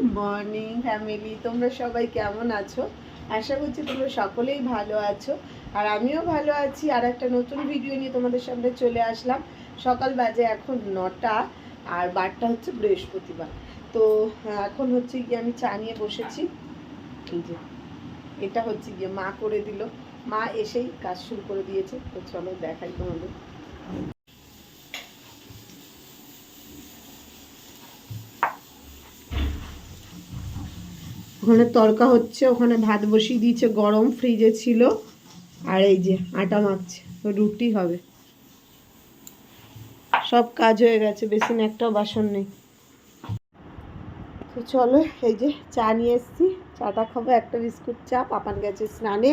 Good morning family, তোমরা সবাই কেমন আছো? আশা করছি তোমরা সকলেই ভালো আছো, আর আমিও ভালো আছি। আর একটা নতুন ভিডিও নিয়ে তোমাদের সামনে চলে আসলাম। সকাল বাজে এখন 9টা, আর বারটা হচ্ছে বৃহস্পতিবার। তো এখন হচ্ছে গিয়ে আমি চা নিয়ে বসেছি। এই যে এটা হচ্ছে গিয়ে মা করে দিল, মা এসেই কাজ শুরু করে দিয়েছে। তো চলো দেখাই তোমাদের। ওখানে তড়কা হচ্ছে, ওখানে ভাত বসিয়ে দিয়েছে গরম, ফ্রিজে ছিল। আর এই যে আটা মাখছে, রুটি হবে। সব কাজ হয়ে গেছে, বেসিনে একটাও বাসন নেই। তো চলো, এই যে চা নিয়ে এসেছি, চাটা খাবো, একটা বিস্কুট চা। পাপান গেছে স্নানে।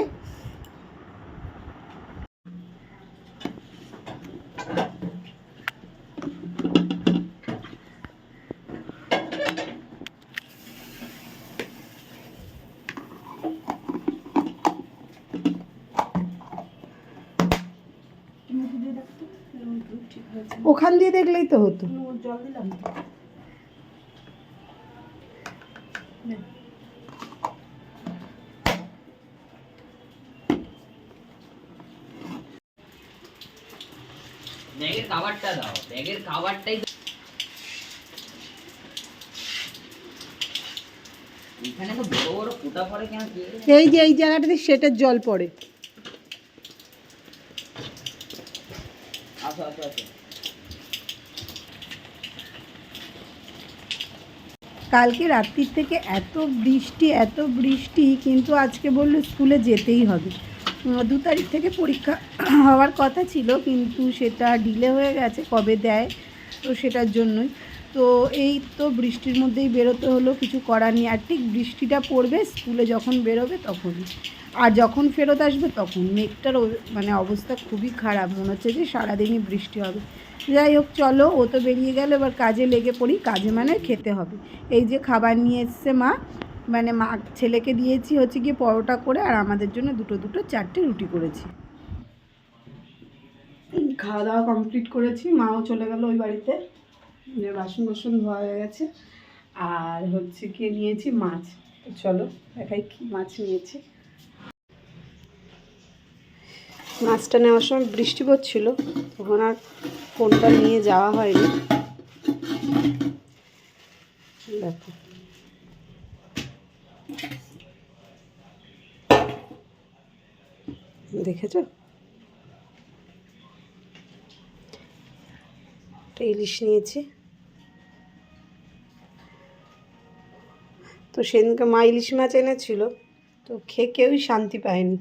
ওখান দিয়ে দেখলেই তো হতো। জল দিলাম। ব্যাগের কভারটা দাও, ব্যাগের কভারটাই এখানে তো বড় বড় ফুটা পড়ে কেন? এই যে এই জায়গাটাতে সেটার জল পড়ে। আসো আসো আসো। কালকে রাত্রির থেকে এত বৃষ্টি, কিন্তু আজকে বললো স্কুলে যেতেই হবে। 2 তারিখ থেকে পরীক্ষা হওয়ার কথা ছিল, কিন্তু সেটা ডিলে হয়ে গেছে, কবে দেয় তো সেটার জন্যই। তো এই তো বৃষ্টির মধ্যেই বেরোতে হলো, কিছু করার নেই। আর ঠিক বৃষ্টিটা পড়বে স্কুলে যখন বেরোবে তখনই, আর যখন ফেরত আসবে তখন মেঘটার মানে অবস্থা খুবই খারাপ, মনে হচ্ছে যে সারাদিনই বৃষ্টি হবে। যাই হোক চলো, ও তো বেরিয়ে গেল, এবার কাজে লেগে পড়ি। কাজে মানে খেতে হবে। এই যে খাবার নিয়ে এসছে মা, মানে মা ছেলেকে দিয়েছি হচ্ছে গিয়ে পরোটা করে, আর আমাদের জন্য দুটো 4টে রুটি করেছি। খাওয়া দাওয়া কমপ্লিট করেছি, মাও চলে গেল ওই বাড়িতে, যে বাসন ধোয়া হয়ে গেছে। আর হচ্ছে গিয়ে নিয়েছি মাছ। তো চলো দেখাই কি মাছ নিয়েছি। মাছটা নেওয়ার সময় বৃষ্টি পড়ছিল, তখন আর ফোনটা নিয়ে যাওয়া হয়নি। দেখো দেখেছো, ইলিশ নিয়েছি। তো সেদিনকে মা ইলিশ মাছ এনেছিল, তো খেয়ে কেউই শান্তি পায়নি।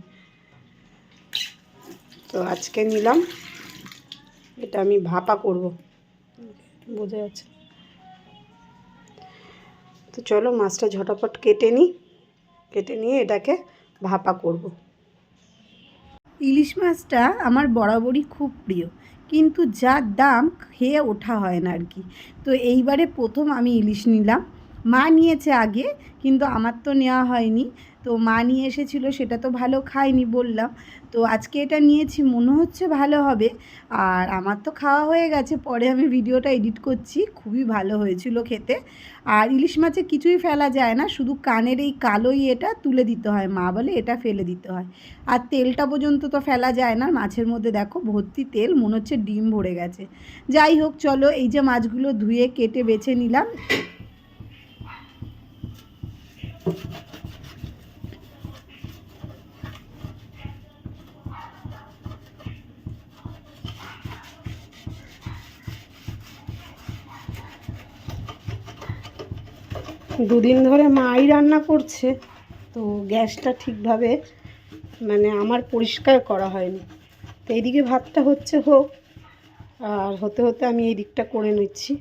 তো আজকে নিলাম, এটা আমি ভাপা করব, বোঝা যাচ্ছে। তো চলো মাছটা ঝটাপট কেটে নিয়ে এটাকে ভাপা করব। ইলিশ মাছটা আমার বরাবরই খুব প্রিয়, কিন্তু যা দাম খেয়ে ওঠা হয় না আর কি। তো এইবারে প্রথম আমি ইলিশ নিলাম। মা নিয়েছে আগে, কিন্তু আমার তো নেওয়া হয়নি। তো মা নিয়ে এসেছিলো, সেটা তো ভালো খাইনি বললাম। তো আজকে এটা নিয়েছি, মনে হচ্ছে ভালো হবে। আর আমার তো খাওয়া হয়ে গেছে, পরে আমি ভিডিওটা এডিট করছি। খুবই ভালো হয়েছিল খেতে। আর ইলিশ মাছে কিছুই ফেলা যায় না, শুধু কানের এই কালোই এটা তুলে দিতে হয়, মা বলে এটা ফেলে দিতে হয়। আর তেলটা পর্যন্ত তো ফেলা যায় না, মাছের মধ্যে দেখো ভর্তি তেল, মনে হচ্ছে ডিম ভরে গেছে। যাই হোক চলো, এই যে মাছগুলো ধুয়ে কেটে বেছে নিলাম। দুদিন ধরে মাই রান্না করছে, তো গ্যাসটা ঠিকভাবে মানে আমার পরিষ্কার করা হয়নি। তো এইদিকে ভাতটা হোক, আর হতে আমি এই দিকটা করে নিচ্ছি।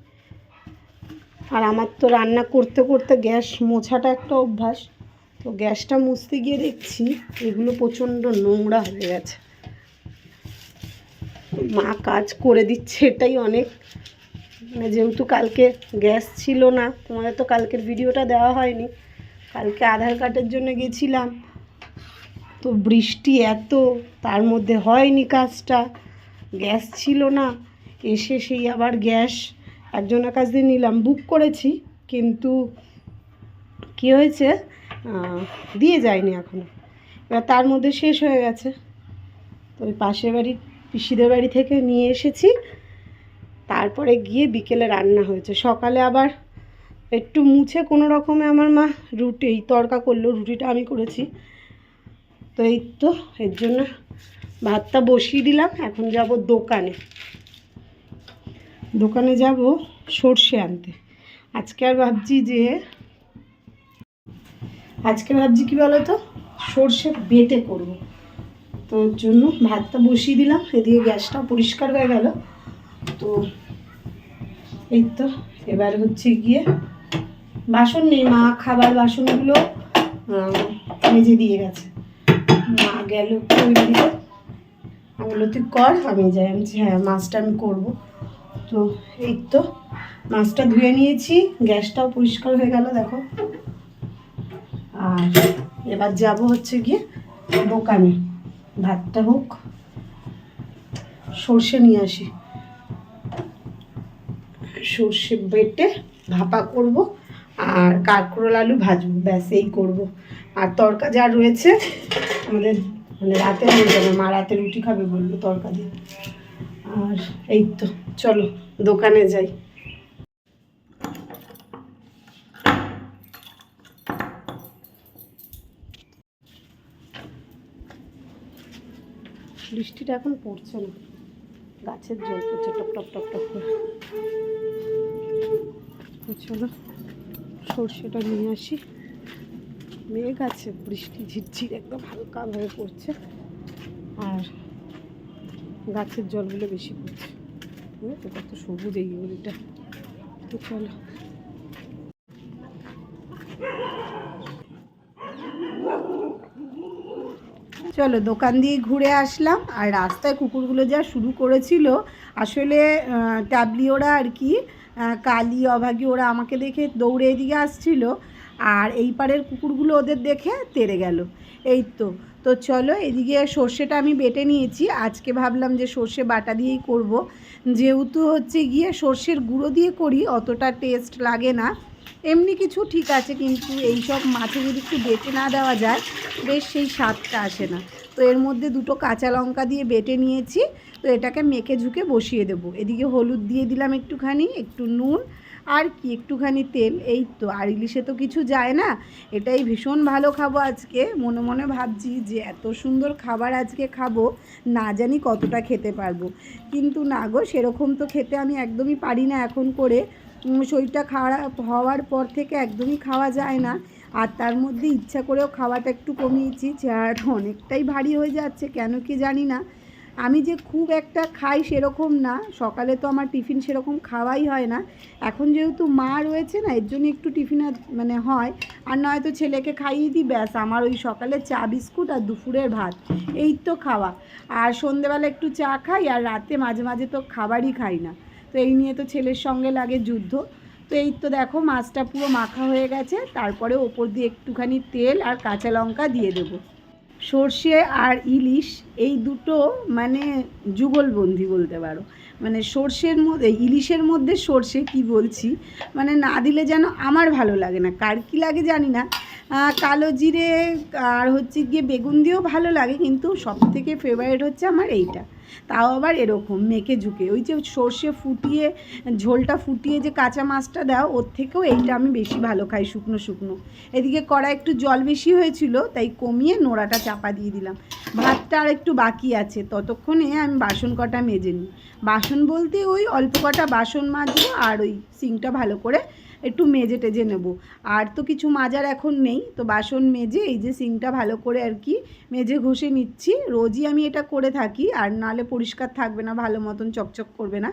আর আমার তো রান্না করতে করতে গ্যাস মোছাটা একটা অভ্যাস। তো গ্যাসটা মুছতে গিয়ে দেখছি এগুলো প্রচণ্ড নোংরা হয়ে গেছে। মা কাজ করে দিচ্ছে, এটাই অনেক। মানে যেহেতু কালকে গ্যাস ছিল না, তোমাদের তো কালকের ভিডিওটা দেওয়া হয়নি। কালকে আধার কার্ডের জন্য গেছিলাম, তো বৃষ্টি এত, তার মধ্যে হয়নি কাজটা, গ্যাস ছিল না। এসে সেই আবার গ্যাস একজনের কাছ দিয়ে নিলাম, বুক করেছি, কিন্তু কী হয়েছে, দিয়ে যায়নি এখনও। এবার তার মধ্যে শেষ হয়ে গেছে, তো ওই পাশের বাড়ি পিসিদের বাড়ি থেকে নিয়ে এসেছি, তারপরে গিয়ে বিকেলে রান্না হয়েছে। সকালে আবার একটু মুছে কোনো রকমে আমার মা রুটি তড়কা করলো, রুটিটা আমি করেছি। তো এই তো এর জন্য ভাতটা বসিয়ে দিলাম। এখন যাব দোকানে যাব সর্ষে আনতে। আজকে ভাবছি কি বলো তো, সর্ষে বেটে করব। তো ওর জন্য ভাতটা বসিয়ে দিলাম, এদিকে গ্যাসটা পরিষ্কার হয়ে গেল। তো এই তো এবার হচ্ছে গিয়ে বাসন নেই, মা খাবার বাসনগুলো মেজে দিয়ে গেছে। মা গেল ওই দিকে, আমি বললো তুই কর, আমি যাই। আমি হ্যাঁ, মাছটা আমি করবো। তো এই তো মাছটা ধুয়ে নিয়েছি, গ্যাসটাও পরিষ্কার হয়ে গেল দেখো। আর এবার যাব হচ্ছে গিয়ে দোকানে, ভাতটা হোক, সর্ষে নিয়ে আসি, সর্ষে বেটে ভাপা করব আর কাঁকরোল আলু ভাজবো, ব্যাস এই করব। আর তড়কা যা রয়েছে আমাদের মানে রাতে হয়ে যাবে, মা রাতে রুটি খাবে বললো তড়কা দিয়ে। আর এই তো চলো দোকানে যাই। বৃষ্টিটা এখন পড়ছে না, গাছের জল পড়ছে টপ টপ টপ টপ করে। চলো সর্ষেটা নিয়ে আসি। মেঘ আছে, বৃষ্টি ঝিরঝির একদম হালকাভাবে পড়ছে, আর গাছের জলগুলো বেশি পড়ছে। বুঝেছো কত সবুজ এই গলিটা। তো চলো চলো দোকান দিয়ে ঘুরে আসলাম। আর রাস্তায় কুকুরগুলো যা শুরু করেছিল, আসলে টাবলি ওরা আর কি, কালি অভাগী ওরা আমাকে দেখে দৌড়ে এদিকে আসছিল, আর এই পারের কুকুরগুলো ওদের দেখে তেড়ে গেল। এই তো তো চলো এদিকে সর্ষেটা আমি বেটে নিয়েছি। আজকে ভাবলাম যে সর্ষে বাটা দিয়েই করব, যেহেতু হচ্ছে গিয়ে সর্ষের গুঁড়ো দিয়ে করি অতটা টেস্ট লাগে না। এমনি কিছু ঠিক আছে, কিন্তু এই সব মাছে যদি একটু বেটে না দেওয়া যায় বেশ সেই স্বাদটা আসে না। তো এর মধ্যে দুটো কাঁচা লঙ্কা দিয়ে বেটে নিয়েছি। তো এটাকে মেখে ঝুঁকে বসিয়ে দেবো। এদিকে হলুদ দিয়ে দিলাম একটুখানি, একটু নুন আর কি একটুখানি তেল। এই তো, আর ইলিশে তো কিছু যায় না, এটাই ভীষণ ভালো খাবো আজকে। মনে মনে ভাবছি যে এত সুন্দর খাবার আজকে খাবো, না জানি কতটা খেতে পারবো। কিন্তু না গো, সেরকম তো খেতে আমি একদমই পারি না এখন করে। শরীরটা খারাপ হওয়ার পর থেকে একদমই খাওয়া যায় না। আর তার মধ্যে ইচ্ছা করেও খাওয়াটা একটু কমিয়েছি, চেহারাটা অনেকটাই ভারী হয়ে যাচ্ছে, কেন কি জানি না। আমি যে খুব একটা খাই সেরকম না, সকালে তো আমার টিফিন সেরকম খাওয়াই হয় না। এখন যেহেতু মা রয়েছে না, এর জন্য একটু টিফিন মানে হয়, আর নয়তো ছেলেকে খাইয়ে দিই, ব্যাস আমার ওই সকালে চা বিস্কুট আর দুপুরের ভাত, এই তো খাওয়া। আর সন্ধেবেলা একটু চা খাই, আর রাতে মাঝে মাঝে তো খাবারই খাই না। তো এই নিয়ে তো ছেলের সঙ্গে লাগে যুদ্ধ। তো এই তো দেখো মাছটা পুরো মাখা হয়ে গেছে, তারপরে ওপর দিয়ে একটুখানি তেল আর কাঁচা লঙ্কা দিয়ে দেবো। সর্ষে আর ইলিশ এই দুটো মানে যুগলবন্দি বলতে পারো। মানে সর্ষের মধ্যে ইলিশের মধ্যে সর্ষে কি বলছি, মানে না দিলে যেন আমার ভালো লাগে না, কার কী লাগে জানি না। কালো জিরে আর হচ্ছে গিয়ে বেগুন দিয়েও ভালো লাগে, কিন্তু সবথেকে ফেভারিট হচ্ছে আমার এইটা। তাও আবার এরকম মেখে ঝুঁকে, ওই যে সর্ষে ফুটিয়ে ঝোলটা ফুটিয়ে যে কাঁচা মাছটা দাও, ওর থেকেও এইটা আমি বেশি ভালো খাই শুকনো শুকনো। এদিকে কড়াই একটু জল বেশি হয়েছিল, তাই কমিয়ে নোড়াটা চাপা দিয়ে দিলাম। ভাতটা আর একটু বাকি আছে, ততক্ষণে আমি বাসন কটা মেজে নিই। বাসন বলতে ওই অল্প কটা বাসন মাজবো, আর ওই সিঙ্কটা ভালো করে একটু মেজে টেজে নেব। আর তো কিছু মাজার এখন নেই, তো বাসন মেজে এই যে সিঙ্কটা ভালো করে আর কি মেজে ঘষে নিচ্ছি। রোজই আমি এটা করে থাকি, আর নাহলে পরিষ্কার থাকবে না, ভালো মতন চকচক করবে না।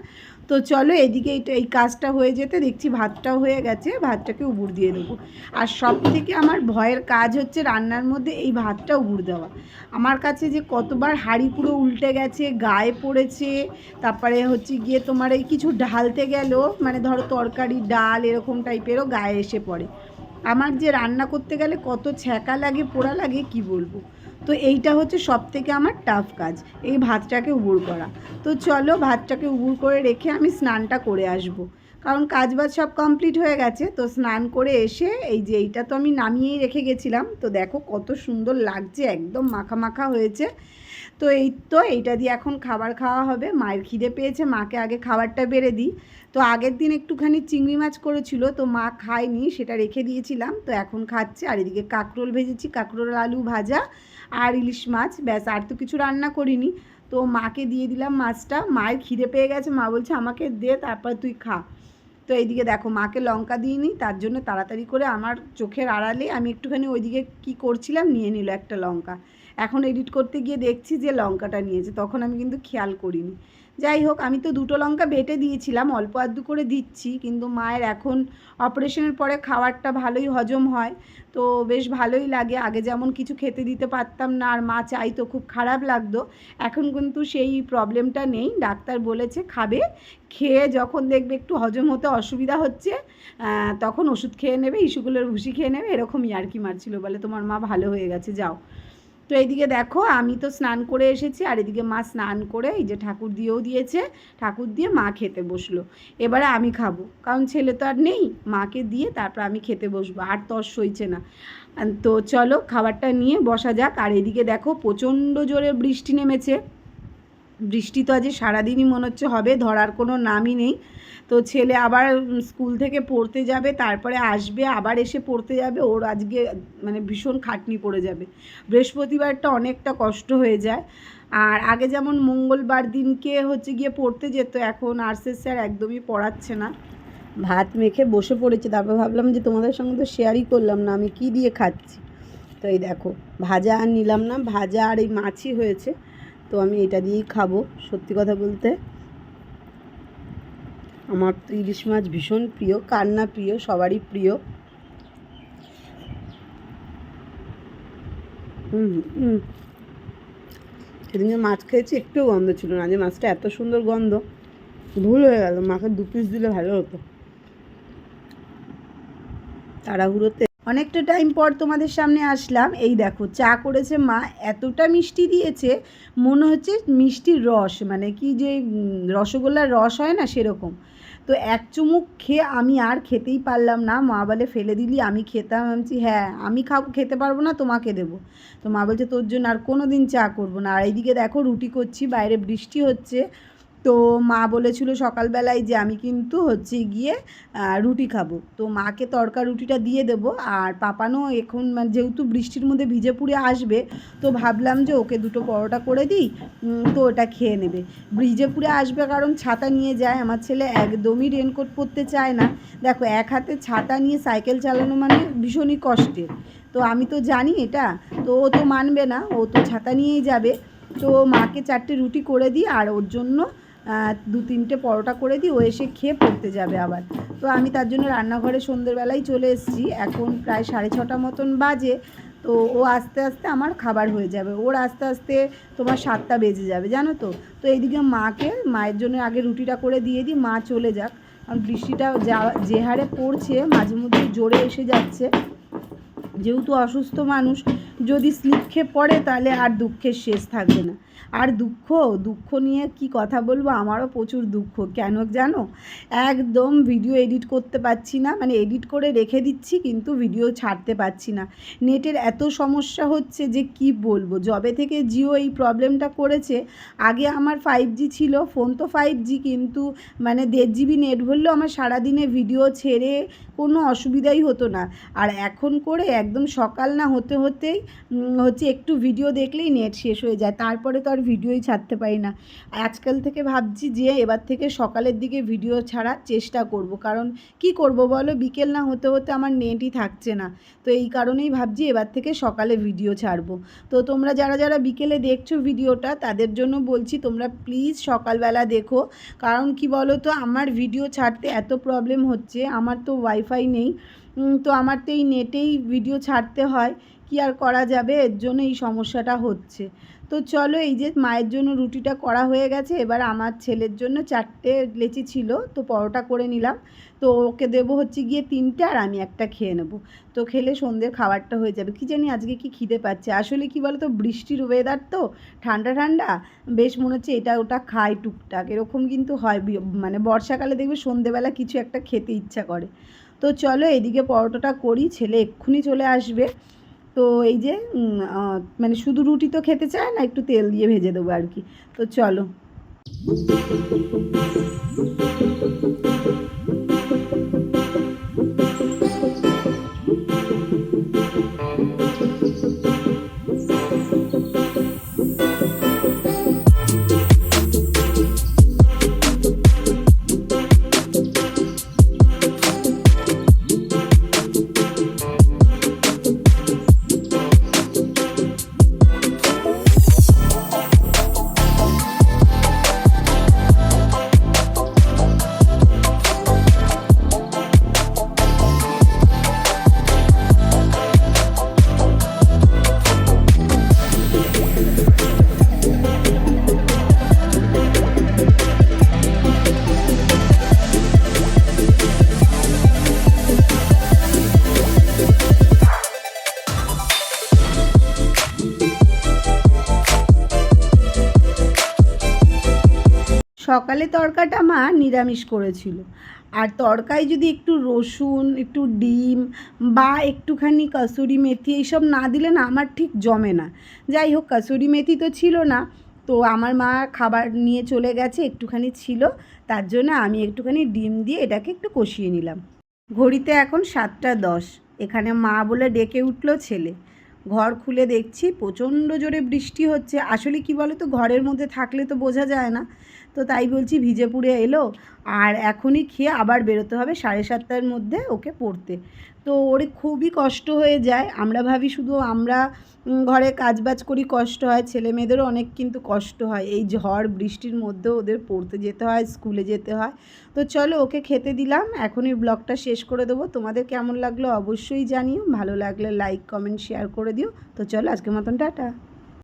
তো চলো এদিকে এই কাজটা হয়ে যেতে দেখছি ভাতটাও হয়ে গেছে, ভাতটাকে উবুর দিয়ে দেবো। আর সব থেকে আমার ভয়ের কাজ হচ্ছে রান্নার মধ্যে এই ভাতটা উবুর দেওয়া। আমার কাছে যে কতবার হাঁড়ি পুরো উল্টে গেছে, গায়ে পড়েছে, তারপরে হচ্ছে গিয়ে তোমার এই কিছু ঢালতে গেলেও মানে ধরো তরকারি ডাল এরকম টাইপেরও গায়ে এসে পড়ে। আমার যে রান্না করতে গেলে কত ছ্যাঁকা লাগে, পোড়া লাগে কি বলবো। তো এইটা হচ্ছে সব থেকে আমার টাফ কাজ, এই ভাতটাকে উবুর করা। তো চলো ভাতটাকে উবুর করে রেখে আমি স্নানটা করে আসব। কারণ কাজবাজ সব কমপ্লিট হয়ে গেছে। তো স্নান করে এসে এই যে এইটা তো আমি নামিয়েই রেখে গেছিলাম, তো দেখো কত সুন্দর লাগছে, একদম মাখা মাখা হয়েছে। তো এইটা দিয়ে এখন খাবার খাওয়া হবে। মায়ের খিদে পেয়েছে, মাকে আগে খাবারটা বেড়ে দিই। তো আগের দিন একটুখানি চিংড়ি মাছ করেছিল, তো মা খায়নি, সেটা রেখে দিয়েছিলাম, তো এখন খাচ্ছে। আর এদিকে কাঁকরোল ভেজেছি, কাঁকরোল আলু ভাজা আর ইলিশ মাছ, ব্যাস, আর তো কিছু রান্না করিনি। তো মাকে দিয়ে দিলাম মাছটা। মায়ের খিদে পেয়ে গেছে, মা বলছে আমাকে দে, তারপর তুই খা। তো এইদিকে দেখো মাকে লঙ্কা দিইনি, তার জন্য তাড়াতাড়ি করে আমার চোখের আড়ালে আমি একটুখানি ওইদিকে কি করছিলাম নিয়ে নিল একটা লঙ্কা। এখন এডিট করতে গিয়ে দেখছি যে লঙ্কাটা নিয়েছে, তখন আমি কিন্তু খেয়াল করিনি। যাই হোক, আমি তো দুটো লঙ্কা বেটে দিয়েছিলাম, অল্প আধটু করে দিচ্ছি, কিন্তু মায়ের এখন অপারেশনের পরে খাবারটা ভালোই হজম হয়, তো বেশ ভালোই লাগে। আগে যেমন কিছু খেতে দিতে পারতাম না আর মা চাইতো, খুব খারাপ লাগতো। এখন কিন্তু সেই প্রবলেমটা নেই, ডাক্তার বলেছে খাবে, খেয়ে যখন দেখবে একটু হজম হতে অসুবিধা হচ্ছে তখন ওষুধ খেয়ে নেবে, ইস্যুগুলোর ভুসি খেয়ে নেবে, এরকম ইয়ার্কি মারছিল, বলে তোমার মা ভালো হয়ে গেছে, যাও। তো এইদিকে দেখো আমি তো স্নান করে এসেছি, আর এদিকে মা স্নান করে এই যে ঠাকুর দিয়েও দিয়েছে, ঠাকুর দিয়ে মা খেতে বসলো। এবারে আমি খাবো, কারণ ছেলে তো আর নেই, মাকে দিয়ে তারপর আমি খেতে বসবো, আর তর সইছে না। তো চলো খাবারটা নিয়ে বসা যাক। আর এদিকে দেখো প্রচণ্ড জোরে বৃষ্টি নেমেছে। বৃষ্টি তো আজ সারাদিনই মনে হচ্ছে হবে, ধরার কোনো নামই নেই। তো ছেলে আবার স্কুল থেকে পড়তে যাবে, তারপরে আসবে, আবার এসে পড়তে যাবে, ওর আজকে মানে ভীষণ খাটনি পড়ে যাবে। বৃহস্পতিবারটা অনেকটা কষ্ট হয়ে যায়। আর আগে যেমন মঙ্গলবার দিনকে হচ্ছে গিয়ে পড়তে যেত, এখন আর্টসের স্যার একদমই পড়াচ্ছে না। ভাত মেখে বসে পড়েছে, তারপর ভাবলাম যে তোমাদের সঙ্গে তো শেয়ারই করলাম না আমি কি দিয়ে খাচ্ছি। তো এই দেখো ভাজা আর নিলাম না, ভাজা আর এই মাছই হয়েছে, তো আমি এটা দিয়েই খাবো। সত্যি কথা বলতে আমার তো ইলিশ মাছ ভীষণ প্রিয়, কার না প্রিয়, সবারই প্রিয়। সেদিন মাছ খেয়েছি একটু গন্ধ ছিল না, যে মাছটা এত সুন্দর গন্ধ, ভুল হয়ে গেল, মাকে 2 পিস দিলে ভালো হতো। তাড়াহুড়োতে অনেকটা টাইম পর তোমাদের সামনে আসলাম। এই দেখো চা করেছে মা, এতটা মিষ্টি দিয়েছে মনে হচ্ছে মিষ্টির রস, মানে কি যে রসগোল্লার রস হয় না সেরকম। তো এক চুমুক খেয়ে আমি আর খেতেই পারলাম না। মা বলে ফেলে দিলি, আমি খেতাম, আমি বলছি হ্যাঁ আমি খেতে পারবো না, তোমাকে দেবো। তো মা বলছে তোর জন্য আর কোনো দিন চা করবো না। আর এইদিকে দেখো রুটি করছি, বাইরে বৃষ্টি হচ্ছে। তো মা বলেছিল সকালবেলায় যে আমি কিন্তু হচ্ছে গিয়ে রুটি খাবো, তো মাকে তড়কা রুটিটা দিয়ে দেবো। আর পাপানও এখন মানে যেহেতু বৃষ্টির মধ্যে ভিজে পুড়ে আসবে, তো ভাবলাম যে ওকে 2টো পরোটা করে দিই, তো ওটা খেয়ে নেবে। ভিজে পুড়ে আসবে কারণ ছাতা নিয়ে যায়, আমার ছেলে একদমই রেনকোট পরতে চায় না। দেখো এক হাতে ছাতা নিয়ে সাইকেল চালানো মানে ভীষণই কষ্টের, তো আমি তো জানি এটা, তো ও তো মানবে না, ও তো ছাতা নিয়েই যাবে। তো মাকে 4টে রুটি করে দিই আর ওর জন্য 2-3টে পরোটা করে দিই, ও এসে খেয়ে পড়তে যাবে আবার। তো আমি তার জন্য রান্নাঘরে সন্ধ্যেবেলায় চলে এসেছি, এখন প্রায় 6:30 মতন বাজে। তো ও আস্তে আস্তে আমার খাবার হয়ে যাবে, ওর আস্তে আস্তে তোমার 7টা বেজে যাবে, জানো তো। তো এইদিকে মায়ের জন্য আগে রুটিটা করে দিয়ে দিই, মা চলে যাক, কারণ বৃষ্টিটা যে হারে পড়ছে মাঝে মধ্যে জোরে এসে যাচ্ছে। যেহেতু অসুস্থ মানুষ, যদি স্লিপ খেয়ে পড়ে তাহলে আর দুঃখের শেষ থাকবে না। আর দুঃখ নিয়ে কি কথা বলবো, আমারও প্রচুর দুঃখ, কেন জানো, একদম ভিডিও এডিট করতে পারছি না, মানে এডিট করে রেখে দিচ্ছি কিন্তু ভিডিও ছাড়তে পারছি না। নেটের এত সমস্যা হচ্ছে যে কি বলবো, যবে থেকে জিও এই প্রবলেমটা করেছে। আগে আমার 5G ছিল, ফোন তো 5G, কিন্তু মানে 1.5 GB নেট ভরলেও আমার সারাদিনে ভিডিও ছেড়ে কোনো অসুবিধাই হতো না। আর এখন করে একদম সকাল না হতে হতেই হচ্ছে একটু ভিডিও দেখলেই নেট শেষ হয়ে যায়, তারপরে তো আর ভিডিওই ছাড়তে পারি না। আজকাল থেকে ভাবছি যে এবার থেকে সকালের দিকে ভিডিও ছাড়ার চেষ্টা করব, কারণ কি করব বলো, বিকেল না হতে হতে আমার নেটই থাকছে না। তো এই কারণেই ভাবছি এবার থেকে সকালে ভিডিও ছাড়বো। তো তোমরা যারা যারা বিকেলে দেখছো ভিডিওটা, তাদের জন্য বলছি তোমরা প্লিজ সকালবেলা দেখো, কারণ কি বলো তো আমার ভিডিও ছাড়তে এত প্রবলেম হচ্ছে, আমার তো ওয়াইফাই নেই, তো আমার তো এই নেটেই ভিডিও ছাড়তে হয়, কি আর করা যাবে, এর জন্য এই সমস্যাটা হচ্ছে। তো চলো, এই যে মায়ের জন্য রুটিটা করা হয়ে গেছে, এবার আমার ছেলের জন্য 4টে লেচি ছিল, তো পরোটা করে নিলাম। তো ওকে দেবো হচ্ছে গিয়ে 3টে, আর আমি একটা খেয়ে নেবো। তো খেলে সন্ধ্যের খাবারটা হয়ে যাবে। কি জানি আজকে কি খিদে পাচ্ছে, আসলে কি বলো তো, বৃষ্টির ওয়েদার তো, ঠান্ডা ঠান্ডা, বেশ মনে হচ্ছে এটা ওটা খাই টুকটাক, এরকম কিন্তু হয়। মানে বর্ষাকালে দেখবে সন্ধ্যেবেলা কিছু একটা খেতে ইচ্ছা করে। তো চলো এদিকে পরোটাটা করি, ছেলে এক্ষুনি চলে আসবে। তো এই যে মানে শুধু রুটি তো খেতে চায় না, একটু তেল দিয়ে ভেজে দেবো আর কি। তো চলো। সকালে তড়কাটা মা নিরামিষ করেছিল, আর তড়কায় যদি একটু রসুন, একটু ডিম বা একটুখানি কসুরি মেথি এইসব না দিলে না আমার ঠিক জমে না। যাই হোক, কসুরি মেথি তো ছিল না, তো আমার মা খাবার নিয়ে চলে গেছে, একটুখানি ছিল, তার জন্য আমি একটুখানি ডিম দিয়ে এটাকে একটু কষিয়ে নিলাম। ঘড়িতে এখন 7টা 10, এখানে মা বলে ডেকে উঠলো ছেলে। ঘর খুলে দেখছি প্রচণ্ড জোরে বৃষ্টি হচ্ছে। আসলে কি বলো তো, ঘরের মধ্যে থাকলে তো বোঝা যায় না, তো তাই বলছি ভিজে পুড়ে এলো, আর এখনই খেয়ে আবার বেরোতে হবে 7:30টার মধ্যে ওকে পড়তে। তো ওর খুবই কষ্ট হয়ে যায়। আমরা ভাবি শুধু আমরা ঘরে কাজবাজ করি, কষ্ট হয়, ছেলে মেয়েদেরও অনেক কিন্তু কষ্ট হয়, এই ঝড় বৃষ্টির মধ্যেও ওদের পড়তে যেতে হয়, স্কুলে যেতে হয়। তো চলো ওকে খেতে দিলাম, এখনই ব্লগটা শেষ করে দেবো। তোমাদের কেমন লাগলো অবশ্যই জানিও, ভালো লাগলে লাইক কমেন্ট শেয়ার করে দিও। তো চলো আজকের মতন টাটা।